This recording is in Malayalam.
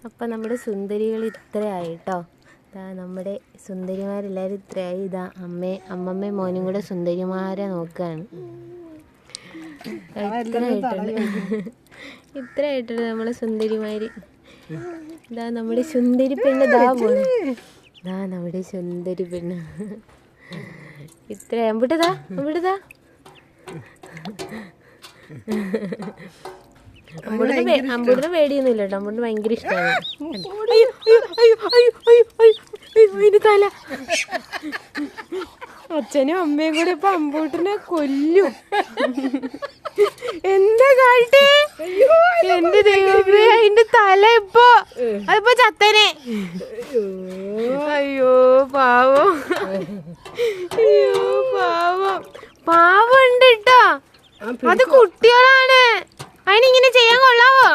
അപ്പം നമ്മുടെ സുന്ദരികൾ ഇത്രയായി കേട്ടോ. നമ്മുടെ സുന്ദരിമാരെല്ലാവരും ഇത്രയായി. ഇതാ അമ്മമ്മയും മോനും കൂടെ സുന്ദരിമാരെ നോക്കുകയാണ്. ഇത്രയായിട്ടുണ്ട് നമ്മളെ സുന്ദരിമാര്. ഇതാ നമ്മുടെ സുന്ദരി പെണ്ണ് നമ്മുടെ സുന്ദരി പെണ്ണ് ഇത്ര അമ്പിട്ടതാ അമ്പൂട്ടിന് പേടിയൊന്നുമില്ല കേട്ടോ. അമ്പൂട്ടിന് ഭയങ്കര ഇഷ്ടമാണ്. തല അച്ഛനും അമ്മയും കൂടെ ഇപ്പൊ അമ്പൂട്ടിനെ കൊല്ലും. എന്താ കാട്ടി? എന്റെ ദൈവമേ, അതിന്റെ തല അതിപ്പോ ചത്തനെ. അയ്യോ പാവം, പാവം ഉണ്ട് കേട്ടോ. അത് കുട്ടികളാണ്. അതിനിങ്ങനെ ചെയ്യാൻ കൊള്ളാവോ?